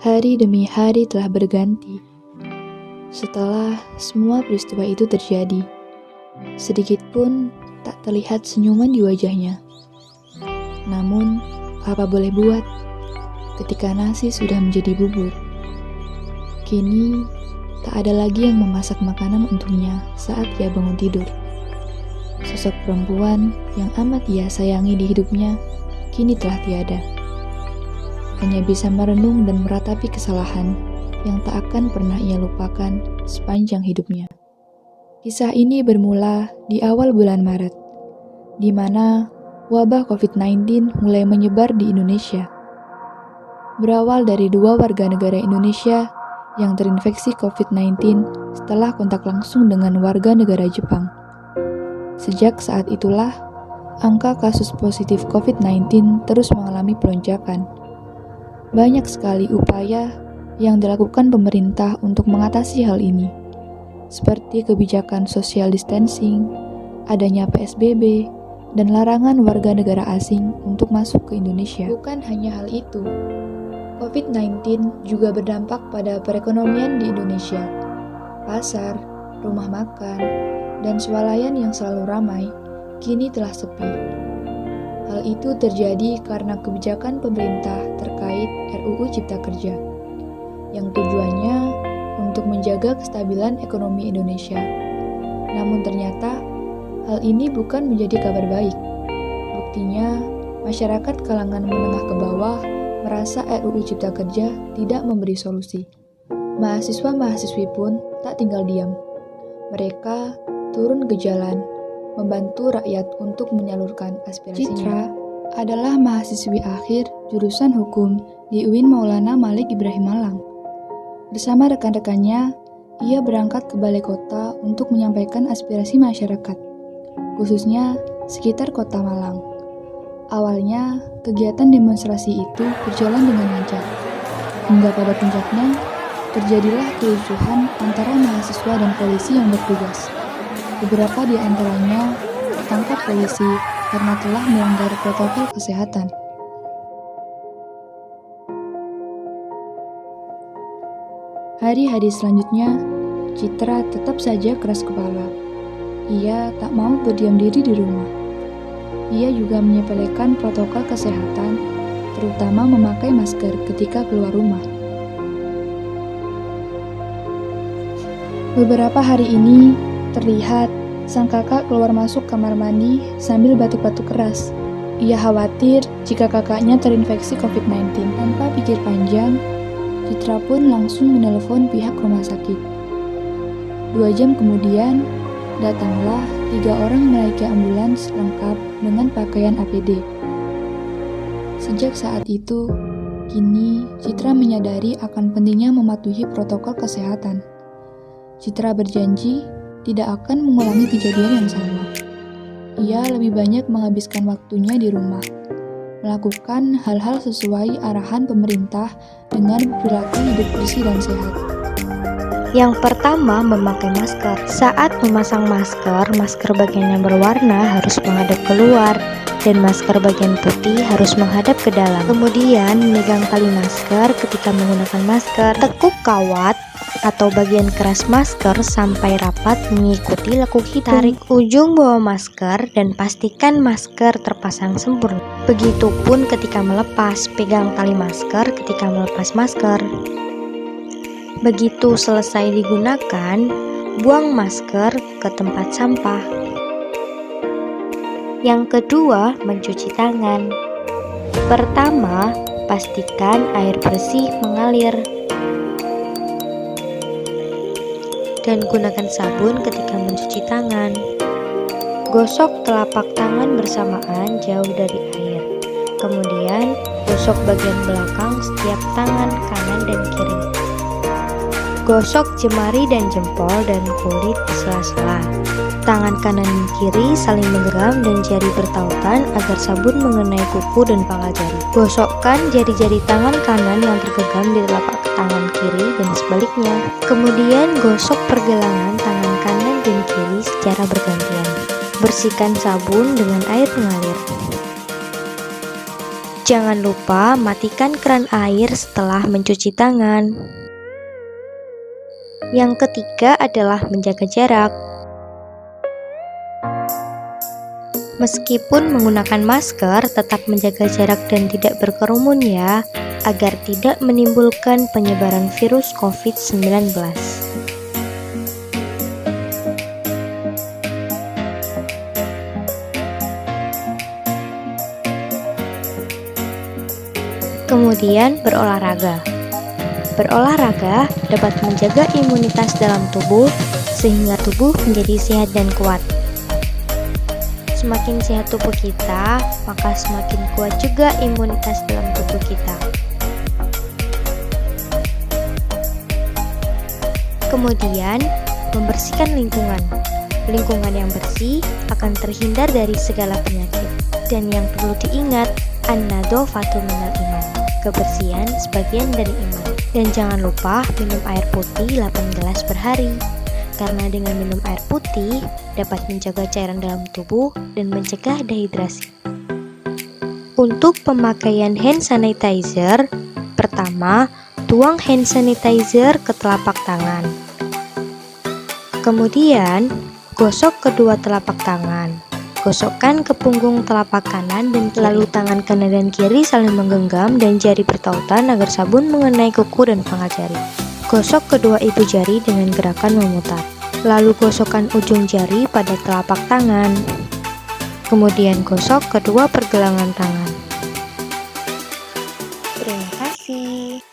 Hari demi hari telah berganti. Setelah semua peristiwa itu terjadi, sedikit pun tak terlihat senyuman di wajahnya. Namun, apa boleh buat ketika nasi sudah menjadi bubur? Kini, tak ada lagi yang memasak makanan untuknya saat ia bangun tidur. Sosok perempuan yang amat ia sayangi di hidupnya kini telah tiada. Hanya bisa merenung dan meratapi kesalahan yang tak akan pernah ia lupakan sepanjang hidupnya. Kisah ini bermula di awal bulan Maret, di mana wabah COVID-19 mulai menyebar di Indonesia. Berawal dari 2 warga negara Indonesia yang terinfeksi COVID-19 setelah kontak langsung dengan warga negara Jepang. Sejak saat itulah, angka kasus positif COVID-19 terus mengalami pelonjakan. Banyak sekali upaya yang dilakukan pemerintah untuk mengatasi hal ini, seperti kebijakan social distancing, adanya PSBB, dan larangan warga negara asing untuk masuk ke Indonesia. Bukan hanya hal itu, COVID-19 juga berdampak pada perekonomian di Indonesia. Pasar, rumah makan, dan swalayan yang selalu ramai kini telah sepi. Hal itu terjadi karena kebijakan pemerintah terkait RUU Cipta Kerja, yang tujuannya untuk menjaga kestabilan ekonomi Indonesia. Namun ternyata, hal ini bukan menjadi kabar baik. Buktinya, masyarakat kalangan menengah ke bawah merasa RUU Cipta Kerja tidak memberi solusi. Mahasiswa-mahasiswi pun tak tinggal diam. Mereka turun ke jalan, membantu rakyat untuk menyalurkan aspirasinya. Citra adalah mahasiswi akhir jurusan hukum di UIN Maulana Malik Ibrahim Malang. Bersama rekan-rekannya, ia berangkat ke balai kota untuk menyampaikan aspirasi masyarakat, khususnya sekitar kota Malang. Awalnya, kegiatan demonstrasi itu berjalan dengan lancar. Hingga pada puncaknya, terjadilah kerusuhan antara mahasiswa dan polisi yang bertugas. Beberapa di antaranya ditangkap polisi karena telah melanggar protokol kesehatan. Hari-hari selanjutnya, Citra tetap saja keras kepala. Ia tak mau berdiam diri di rumah. Ia juga menyepelekan protokol kesehatan, terutama memakai masker ketika keluar rumah. Beberapa hari ini, terlihat sang kakak keluar masuk kamar mandi sambil batuk-batuk keras. Ia khawatir jika kakaknya terinfeksi COVID-19. Tanpa pikir panjang, Citra pun langsung menelepon pihak rumah sakit. 2 jam kemudian, datanglah 3 orang menaiki ambulans lengkap dengan pakaian APD. Sejak saat itu, kini Citra menyadari akan pentingnya mematuhi protokol kesehatan. Citra berjanji tidak akan mengulangi kejadian yang sama. Ia lebih banyak menghabiskan waktunya di rumah, melakukan hal-hal sesuai arahan pemerintah dengan perilaku hidup bersih dan sehat. Yang pertama, memakai masker. Saat memasang masker, masker bagian yang berwarna harus menghadap keluar dan masker bagian putih harus menghadap ke dalam. Kemudian, memegang tali masker ketika menggunakan masker. Tekuk kawat atau bagian keras masker sampai rapat mengikuti lekuk hitung. Tarik ujung bawah masker dan pastikan masker terpasang sempurna. Begitupun ketika melepas, pegang tali masker ketika melepas masker. Begitu selesai digunakan, buang masker ke tempat sampah. Yang kedua, mencuci tangan. Pertama, pastikan air bersih mengalir. Dan gunakan sabun ketika mencuci tangan. Gosok telapak tangan bersamaan jauh dari air. Kemudian, gosok bagian belakang setiap tangan kanan dan kiri. Gosok jemari dan jempol dan kulit di sela-sela. Tangan kanan dan kiri saling menggenggam dan jari bertautan agar sabun mengenai kuku dan pangkal jari. Gosokkan jari-jari tangan kanan yang tergenggam di telapak tangan kiri dan sebaliknya. Kemudian gosok pergelangan tangan kanan dan kiri secara bergantian. Bersihkan sabun dengan air mengalir. Jangan lupa matikan keran air setelah mencuci tangan. Yang ketiga adalah menjaga jarak. Meskipun menggunakan masker, tetap menjaga jarak dan tidak berkerumun ya, agar tidak menimbulkan penyebaran virus COVID-19. Kemudian berolahraga. Berolahraga dapat menjaga imunitas dalam tubuh sehingga tubuh menjadi sehat dan kuat. Semakin sehat tubuh kita, maka semakin kuat juga imunitas dalam tubuh kita. Kemudian, membersihkan lingkungan. Lingkungan yang bersih akan terhindar dari segala penyakit. Dan yang perlu diingat, an-nadhofatu minal iman. Kebersihan sebagian dari iman. Dan jangan lupa minum air putih 8 gelas per hari. Karena dengan minum air putih dapat menjaga cairan dalam tubuh dan mencegah dehidrasi. Untuk pemakaian hand sanitizer, pertama, tuang hand sanitizer ke telapak tangan. Kemudian, gosok kedua telapak tangan. Gosokkan ke punggung telapak kanan dan kiri. Lalu tangan kanan dan kiri saling menggenggam dan jari bertautan agar sabun mengenai kuku dan pangkal jari. Gosok kedua ibu jari dengan gerakan memutar. Lalu gosokkan ujung jari pada telapak tangan. Kemudian gosok kedua pergelangan tangan. Terima kasih.